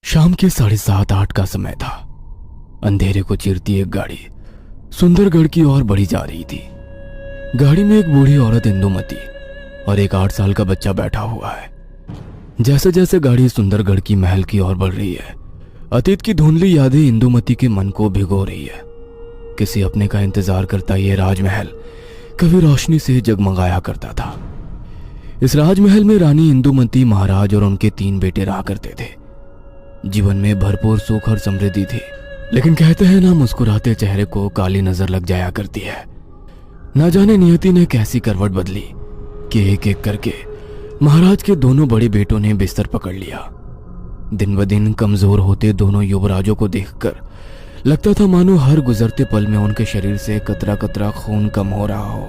शाम के 7:30-8 का समय था। अंधेरे को चीरती एक गाड़ी सुंदरगढ़ की ओर बढ़ी जा रही थी। गाड़ी में एक बूढ़ी औरत इंदुमती और एक 8 साल का बच्चा बैठा हुआ है। जैसे जैसे गाड़ी सुंदरगढ़ की महल की ओर बढ़ रही है, अतीत की धुंधली यादें इंदुमती के मन को भिगो रही है। किसी अपने का इंतजार करता यह राजमहल कभी रोशनी से जगमगाया करता था। इस राजमहल में रानी इंदुमती, महाराज और उनके 3 बेटे रहा करते थे। जीवन में भरपूर सुख और समृद्धि थी, लेकिन कहते हैं ना, मुस्कुराते चेहरे को काली नजर लग जाया करती है। ना जाने नियति ने कैसी करवट बदली कि एक एक करके महाराज के दोनों बड़े बेटों ने बिस्तर पकड़ लिया। दिन ब दिन कमजोर होते दोनों युवराजों को देखकर लगता था मानो हर गुजरते पल में उनके शरीर से कतरा कतरा खून कम हो रहा हो।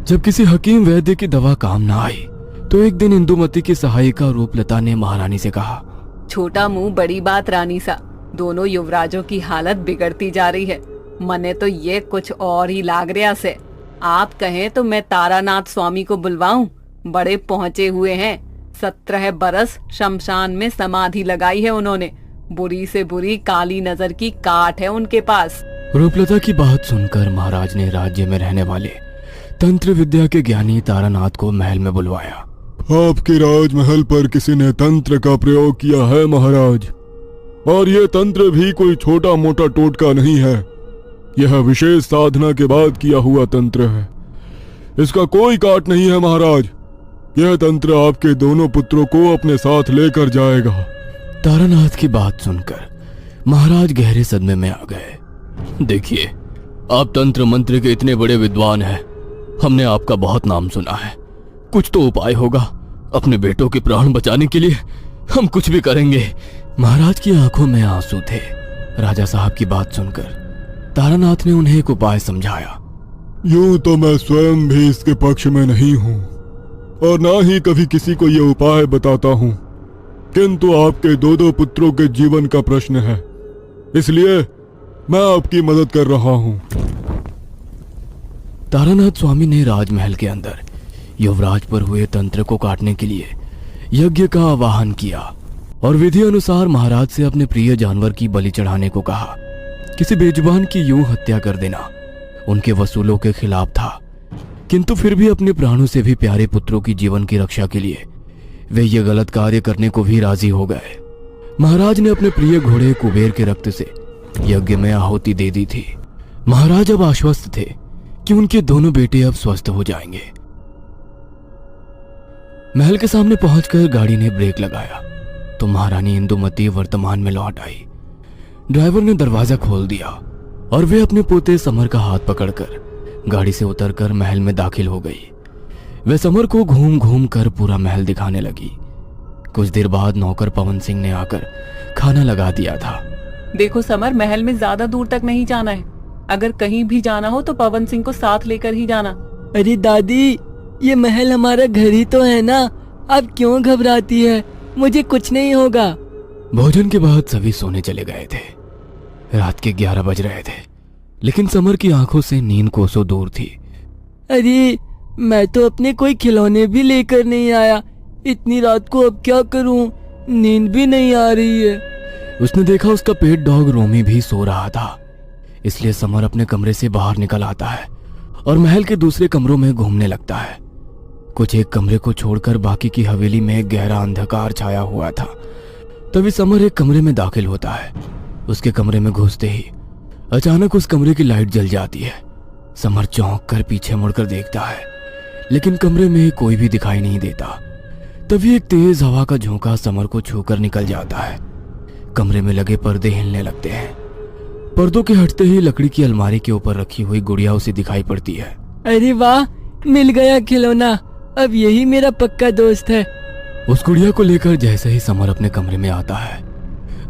जब किसी हकीम वैद्य की दवा काम ना आई तो एक दिन इंदुमती की सहायिका रूपलता ने महारानी से कहा, छोटा मुंह बड़ी बात रानी सा, दोनों युवराजों की हालत बिगड़ती जा रही है। मने तो ये कुछ और ही लाग रहा से। आप कहें तो मैं तारानाथ स्वामी को बुलवाऊं? बड़े पहुंचे हुए हैं। 17 बरस शमशान में समाधि लगाई है उन्होंने। बुरी से बुरी काली नजर की काट है उनके पास। रूपलता की बात सुनकर महाराज ने राज्य में रहने वाले तंत्र विद्या के ज्ञानी तारानाथ को महल में बुलवाया। आपके राजमहल पर किसी ने तंत्र का प्रयोग किया है महाराज, और यह तंत्र भी कोई छोटा मोटा टोटका नहीं है। यह विशेष साधना के बाद किया हुआ तंत्र है। इसका कोई काट नहीं है महाराज। यह तंत्र आपके दोनों पुत्रों को अपने साथ लेकर जाएगा। तारानाथ की बात सुनकर महाराज गहरे सदमे में आ गए। देखिए, आप तंत्र मंत्र के इतने बड़े विद्वान हैं, हमने आपका बहुत नाम सुना है। कुछ तो उपाय होगा। अपने बेटों के प्राण बचाने के लिए हम कुछ भी करेंगे। महाराज की आंखों में आंसू थे। राजा साहब की बात सुनकर तारानाथ ने उन्हें एक उपाय समझाया। यूं तो मैं स्वयं भी इसके पक्ष में नहीं हूँ और ना ही कभी किसी को यह उपाय बताता हूँ, किंतु आपके दो पुत्रों के जीवन का प्रश्न है, इसलिए मैं आपकी मदद कर रहा हूँ। तारानाथ स्वामी ने राजमहल के अंदर युवराज पर हुए तंत्र को काटने के लिए यज्ञ का आवाहन किया और विधि अनुसार महाराज से अपने प्रिय जानवर की बलि चढ़ाने को कहा। किसी बेजुबान की यूं हत्या कर देना उनके वसूलों के खिलाफ था, किंतु फिर भी अपने प्राणों से भी प्यारे पुत्रों की जीवन की रक्षा के लिए वे ये गलत कार्य करने को भी राजी हो गए। महाराज ने अपने प्रिय घोड़े कुबेर के रक्त से यज्ञ में आहुति दे दी थी। महाराज अब आश्वस्त थे कि उनके दोनों बेटे अब स्वस्थ हो जाएंगे। महल के सामने पहुंचकर गाड़ी ने ब्रेक लगाया तो महारानी इंदुमती वर्तमान में लौट आई। ड्राइवर ने दरवाजा खोल दिया और वे अपने पोते समर का हाथ पकड़कर गाड़ी से उतरकर महल में दाखिल हो गई। वे समर को घूम घूम कर पूरा महल दिखाने लगी। कुछ देर बाद नौकर पवन सिंह ने आकर खाना लगा दिया था। देखो समर, महल में ज्यादा दूर तक नहीं जाना है। अगर कहीं भी जाना हो तो पवन सिंह को साथ लेकर ही जाना। अरे दादी, ये महल हमारा घर ही तो है ना, आप क्यों घबराती है? मुझे कुछ नहीं होगा। भोजन के बाद सभी सोने चले गए थे। रात के 11 बज रहे थे, लेकिन समर की आंखों से नींद कोसों दूर थी। अरे मैं तो अपने कोई खिलौने भी लेकर नहीं आया। इतनी रात को अब क्या करूं? नींद भी नहीं आ रही है। उसने देखा उसका पेट डॉग रोमी भी सो रहा था, इसलिए समर अपने कमरे से बाहर निकल आता है और महल के दूसरे कमरों में घूमने लगता है। कुछ एक कमरे को छोड़कर बाकी की हवेली में गहरा अंधकार छाया हुआ था। तभी समर एक कमरे में दाखिल होता है। उसके कमरे में घुसते ही अचानक उस कमरे की लाइट जल जाती है। समर चौंक कर पीछे मुड़कर देखता है, लेकिन कमरे में कोई भी दिखाई नहीं देता। तभी एक तेज हवा का झोंका समर को छूकर निकल जाता है। कमरे में लगे पर्दे हिलने लगते हैं। पर्दों के हटते ही लकड़ी की अलमारी के ऊपर रखी हुई गुड़िया उसे दिखाई पड़ती है। अरे वाह, मिल गया खिलौना। अब यही मेरा पक्का दोस्त है। उस गुड़िया को लेकर जैसे ही समर अपने कमरे में आता है,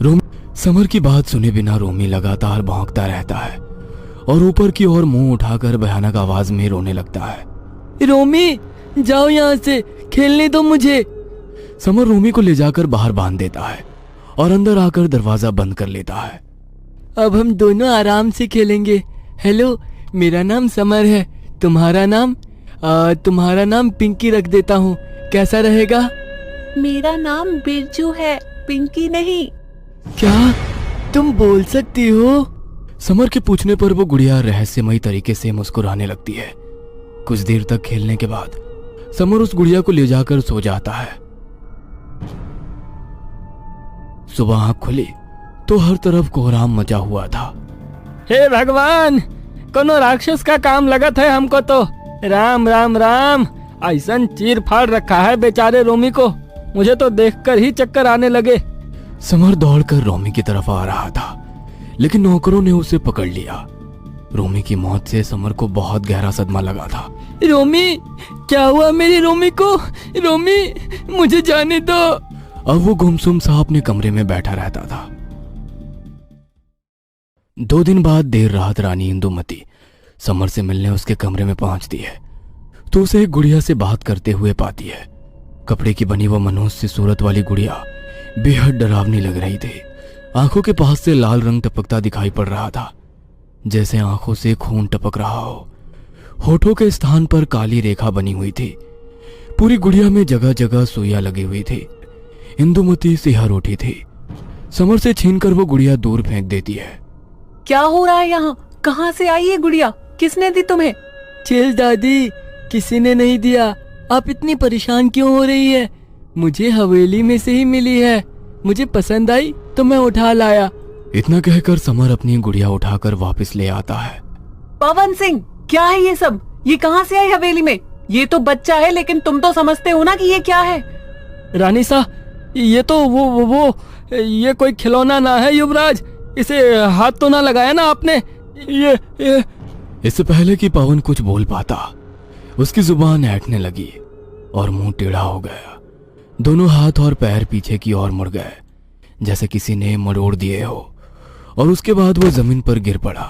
रोमी समर की बात सुने बिना रोमी लगातार भौंकता रहता है और ऊपर की ओर मुंह उठाकर भयानक आवाज में रोने लगता है। रोमी, जाओ यहाँ से, खेलने दो मुझे। समर रोमी को ले जाकर बाहर बांध देता है और अंदर आकर दरवाजा बंद कर लेता है। अब हम दोनों आराम से खेलेंगे। हेलो, मेरा नाम समर है। तुम्हारा नाम? तुम्हारा नाम पिंकी रख देता हूँ, कैसा रहेगा? मेरा नाम बिरजू है, पिंकी नहीं। क्या तुम बोल सकती हो? समर के पूछने पर वो गुड़िया रहस्यमयी तरीके से मुस्कुराने लगती है। कुछ देर तक खेलने के बाद समर उस गुड़िया को ले जाकर सो जाता है। सुबह आंख खुली तो हर तरफ कोहराम मचा हुआ था। हे भगवान, कोनो राक्षस का काम लगत है हमको तो। राम राम राम, ऐसन चीर फाड़ रखा है बेचारे रोमी को, मुझे तो देखकर ही चक्कर आने लगे। समर दौड़कर रोमी की तरफ आ रहा था, लेकिन नौकरों ने उसे पकड़ लिया। रोमी की मौत से समर को बहुत गहरा सदमा लगा था। रोमी, क्या हुआ मेरी रोमी को? रोमी, मुझे जाने दो। अब वो गुमसुम सा अपने कमरे में बैठा रहता था। 2 दिन बाद देर रात रानी इंदुमती समर से मिलने उसके कमरे में पहुंचती है तो उसे एक गुड़िया से बात करते हुए पाती है। कपड़े की बनी वो मनुष्य सूरत वाली गुड़िया बेहद डरावनी लग रही थी। आंखों के पास से लाल रंग टपकता दिखाई पड़ रहा था, जैसे आंखों से खून टपक रहा हो। होठों के स्थान पर काली रेखा बनी हुई थी। पूरी गुड़िया में जगह जगह सुइयां लगी हुई थी। इंदुमती सिहर उठी थी। समर से छीनकर वो गुड़िया दूर फेंक देती है। क्या हो रहा है यहाँ? कहाँ से आई ये गुड़िया? किसने दी तुम्हें? चिल दादी, किसी ने नहीं दिया। आप इतनी परेशान क्यों हो रही है? मुझे हवेली में से ही मिली है, मुझे पसंद आई तो मैं उठा लाया। इतना कहकर समर अपनी गुड़िया उठाकर वापस ले आता है। पवन सिंह, क्या है ये सब? ये कहाँ से आई हवेली में? ये तो बच्चा है, लेकिन तुम तो समझते हो ना कि ये क्या है। रानी सा, ये तो वो ये कोई खिलौना ना है युवराज। इसे हाथ तो ना लगाया ना आपने? ये इससे पहले कि पवन कुछ बोल पाता, उसकी जुबान ऐंठने लगी और मुंह टेढ़ा हो गया। दोनों हाथ और पैर पीछे की ओर मुड़ गए, जैसे किसी ने मरोड़ दिए हो, और उसके बाद वो जमीन पर गिर पड़ा।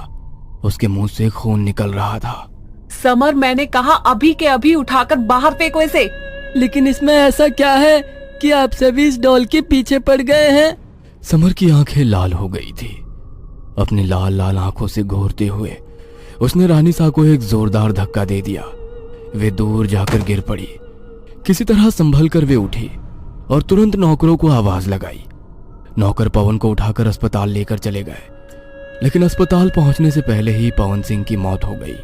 उसके मुंह से खून निकल रहा था। समर, मैंने कहा अभी के अभी उठाकर बाहर फेंको इसे। लेकिन इसमें ऐसा क्या है कि आप सभी इस डॉल के पीछे पड़ गए हैं? समर की आंखें लाल हो गई थी। अपनी लाल लाल आंखों से घूरते हुए उसने रानी सा को एक जोरदार धक्का दे दिया। वे दूर जाकर गिर पड़ी। किसी तरह संभल कर वे उठी और तुरंत नौकरों को आवाज लगाई। नौकर पवन को उठाकर अस्पताल लेकर चले गए, लेकिन अस्पताल पहुंचने से पहले ही पवन सिंह की मौत हो गई।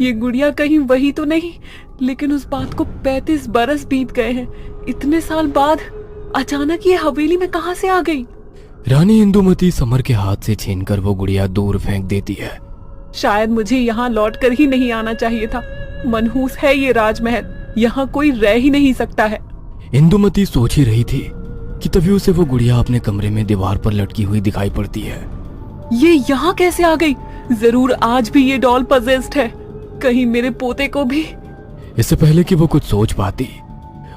ये गुड़िया कहीं वही तो नहीं? लेकिन उस बात को 35 बरस बीत गए हैं। इतने साल बाद अचानक ये हवेली में कहाँ से आ गई? रानी इंदुमती समर के हाथ से छीनकर वो गुड़िया दूर फेंक देती है। शायद मुझे यहाँ लौटकर ही नहीं आना चाहिए था। मनहूस है ये राजमहल, यहाँ कोई रह ही नहीं सकता है। इंदुमती सोच ही रही थी कि तभी उसे वो गुड़िया अपने कमरे में दीवार पर लटकी हुई दिखाई पड़ती है। ये यहाँ कैसे आ गई? जरूर आज भी ये डॉल पजेस्ड है। कहीं मेरे पोते को भी। इससे पहले कि वो कुछ सोच पाती,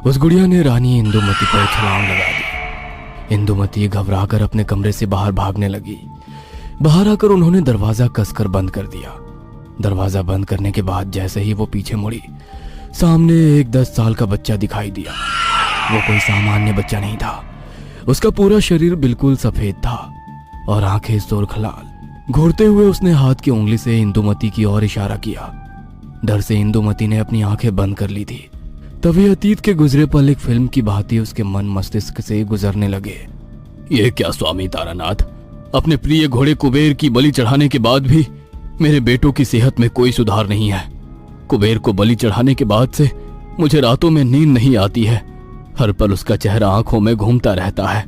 उस गुड़िया ने रानी इंदुमती पर छलांग लगा दी। इंदुमती घबराकर अपने कमरे से बाहर भागने लगी। बाहर आकर उन्होंने दरवाजा कसकर बंद कर दिया। दरवाजा बंद करने के बाद जैसे ही वो पीछे मुड़ी, सामने एक 10 साल का बच्चा दिखाई दिया। वो कोई सामान्य बच्चा नहीं था। उसका पूरा शरीर बिल्कुल सफेद था और आंखें सुर्ख लाल। घूरते हुए उसने हाथ की उंगली से इंदुमती की ओर इशारा किया। डर से इंदुमती ने अपनी आंखें बंद कर ली थी। तभी अतीत के गुजरे पल एक फिल्म की भांति उसके मन मस्तिष्क से गुजरने लगे। ये क्या स्वामी तारानाथ, अपने प्रिय घोड़े कुबेर की बलि चढ़ाने के बाद भी मेरे बेटों की सेहत में कोई सुधार नहीं है। कुबेर को बलि चढ़ाने के बाद से मुझे रातों में नींद नहीं आती है। हर पल उसका चेहरा आंखों में घूमता रहता है।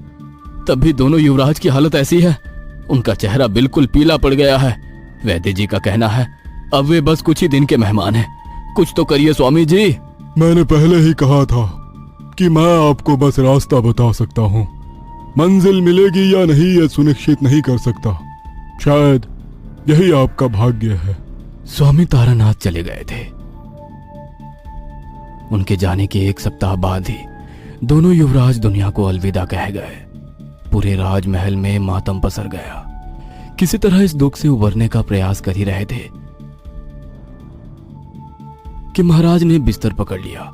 तब भी दोनों युवराज की हालत ऐसी है, उनका चेहरा बिल्कुल पीला पड़ गया है। वैद्य जी का कहना है अब वे बस कुछ ही दिन के मेहमान हैं। कुछ तो करिए स्वामी जी। मैंने पहले ही कहा था कि मैं आपको बस रास्ता बता सकता हूँ। मंजिल मिलेगी या नहीं ये सुनिश्चित नहीं कर सकता। शायद यही आपका भाग्य है। स्वामी तारानाथ चले गए थे। उनके जाने के 1 सप्ताह बाद ही दोनों युवराज दुनिया को अलविदा कह गए। पूरे राजमहल में मातम पसर गया। किसी तरह इस दुख से उबरने का प्रयास कर ही रहे थे कि महाराज ने बिस्तर पकड़ लिया।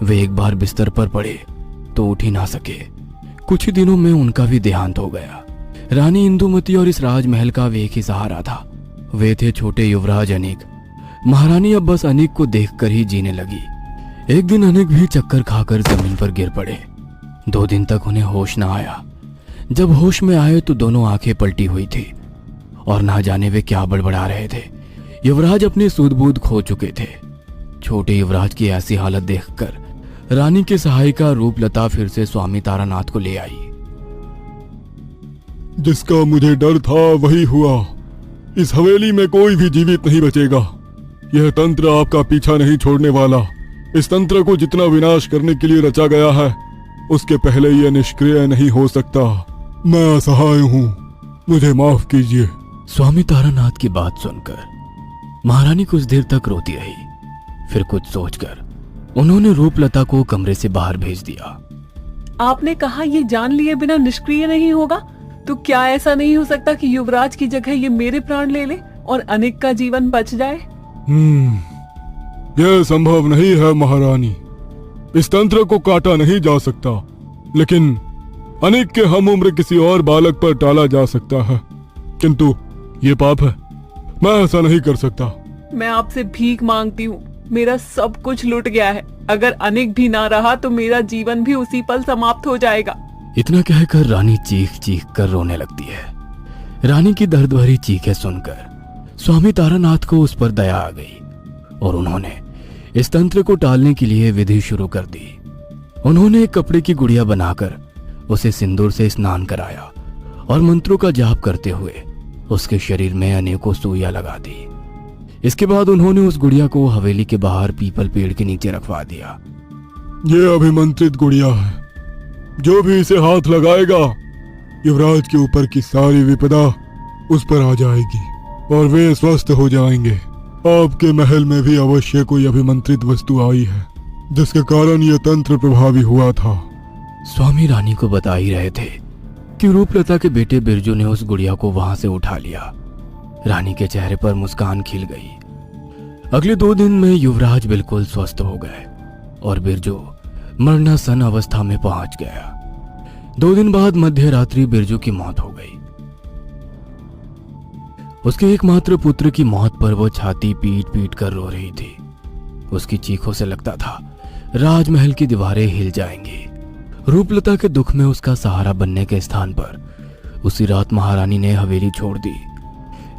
वे एक बार बिस्तर पर पड़े तो उठ ही ना सके। कुछ ही दिनों में उनका भी देहांत हो गया। रानी इंदुमती और इस राजमहल का वे एक ही सहारा था। वे थे छोटे युवराज अनीक। महारानी अब बस अनीक को देखकर ही जीने लगी। एक दिन अनीक भी चक्कर खाकर जमीन पर गिर पड़े। 2 दिन तक उन्हें होश न आया। जब होश में आए तो दोनों आंखें पलटी हुई थी और ना जाने वे क्या बड़बड़ा रहे थे। युवराज अपनी सूझबूझ खो चुके थे। छोटे युवराज की ऐसी हालत देखकर रानी की सहायिका रूपलता फिर से स्वामी तारानाथ को ले आई। जिसका मुझे डर था वही हुआ। इस हवेली में कोई भी जीवित नहीं बचेगा। यह तंत्र आपका पीछा नहीं छोड़ने वाला। इस तंत्र को जितना विनाश करने के लिए रचा गया है, उसके पहले यह निष्क्रिय नहीं हो सकता। मैं असहाय हूँ, मुझे माफ कीजिए। स्वामी तारानाथ की बात सुनकर महारानी कुछ देर तक रोती रही। फिर कुछ सोचकर उन्होंने रूपलता को कमरे से बाहर भेज दिया। आपने कहा ये जान लिए बिना निष्क्रिय नहीं होगा, तो क्या ऐसा नहीं हो सकता कि युवराज की जगह ये मेरे प्राण ले ले और अनिक का जीवन बच जाए? यह संभव नहीं है महारानी। इस तंत्र को काटा नहीं जा सकता, लेकिन अनिक के हम उम्र किसी और बालक पर टाला जा सकता है। किंतु ये पाप है, मैं ऐसा नहीं कर सकता। मैं आपसे भीख मांगती हूँ, मेरा सब कुछ लुट गया है। अगर अनिक भी ना रहा तो मेरा जीवन भी उसी पल समाप्त हो जाएगा। इतना कहकर रानी चीख चीख कर रोने लगती है। रानी की दर्द भरी चीखें सुनकर स्वामी तारानाथ को उस पर दया आ गई और उन्होंने इस तंत्र को टालने के लिए विधि शुरू कर दी। उन्होंने एक कपड़े की गुड़िया बनाकर उसे सिंदूर से स्नान कराया और मंत्रों का जाप करते हुए उसके शरीर में अनेकों सुइयां लगा दी। इसके बाद उन्होंने उस गुड़िया को हवेली के बाहर पीपल पेड़ के नीचे रखवा दिया। ये अभिमंत्रित गुड़िया है। जो भी इसे हाथ लगाएगा, युवराज के ऊपर की सारी विपदा उस पर आ जाएगी और वे स्वस्थ हो जाएंगे। आपके महल में भी अवश्य कोई अभिमंत्रित वस्तु आई है, जिसके कारण यह तंत्र प्रभावी हुआ था। स्वामी रानी को बता ही रहे थे कि रूपलता के बेटे बिरजू ने उस गुड़िया को वहां से उठा लिया। रानी के चेहरे पर मुस्कान खिल गई। अगले 2 दिन में युवराज बिल्कुल स्वस्थ हो गए और बिरजू मरणासन अवस्था में पहुंच गया। 2 दिन बाद मध्य रात्रि बिरजू की मौत हो गई। उसके एकमात्र पुत्र की मौत पर वो छाती पीट पीट कर रो रही थी। उसकी चीखों से लगता था राजमहल की दीवारें हिल जाएंगी। रूपलता के दुख में उसका सहारा बनने के स्थान पर उसी रात महारानी ने हवेली छोड़ दी।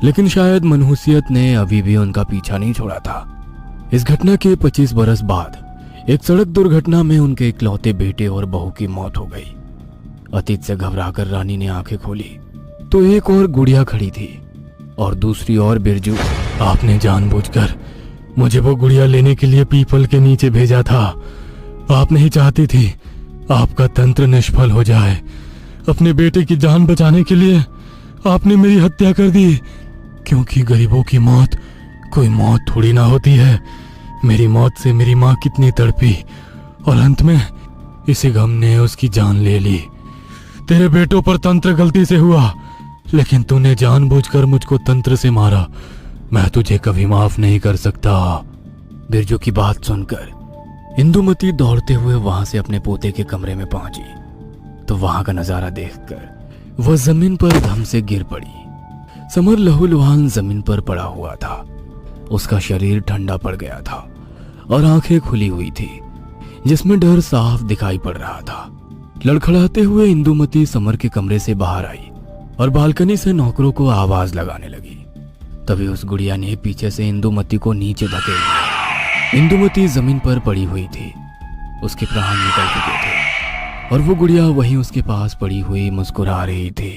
लेकिन शायद मनहूसियत ने अभी भी उनका पीछा नहीं छोड़ा था। इस घटना के 25 बरस बाद एक सड़क दुर्घटना में उनके इकलौते बेटे और बहू की मौत हो गई। अतीत से घबराकर रानी ने आंखें खोली तो एक और गुड़िया खड़ी थी और दूसरी ओर बिरजू। आपने जानबूझकर मुझे वो गुड़िया लेने के लिए पीपल के नीचे भेजा था। आप नहीं चाहती थी आपका तंत्र निष्फल हो जाए। अपने बेटे की जान बचाने के लिए आपने मेरी हत्या कर दी, क्योंकि गरीबों की मौत कोई मौत थोड़ी ना होती है। मेरी मौत से मेरी माँ कितनी तड़पी और अंत में इसी गम ने उसकी जान ले ली। तेरे बेटों पर तंत्र गलती से हुआ, लेकिन तूने जानबूझकर मुझको तंत्र से मारा। मैं तुझे कभी माफ नहीं कर सकता। बिरजू की बात सुनकर इंदुमती दौड़ते हुए वहां से अपने पोते के कमरे में पहुंची तो वहां का नजारा देखकर वह जमीन पर धम से गिर पड़ी। समर लहूलुहान जमीन पर पड़ा हुआ था। उसका शरीर ठंडा पड़ गया था और आंखें खुली हुई थी, जिसमें डर साफ दिखाई पड़ रहा था। लड़खड़ाते हुए इंदुमती समर के कमरे से बाहर आई और बालकनी से नौकरों को आवाज लगाने लगी। तभी उस गुड़िया ने पीछे से इंदुमती को नीचे धकेल दिया। इंदुमती जमीन पर पड़ी हुई थी। उसके प्राण निकल चुके थे और वो गुड़िया वहीं उसके पास पड़ी हुई मुस्कुरा रही थी।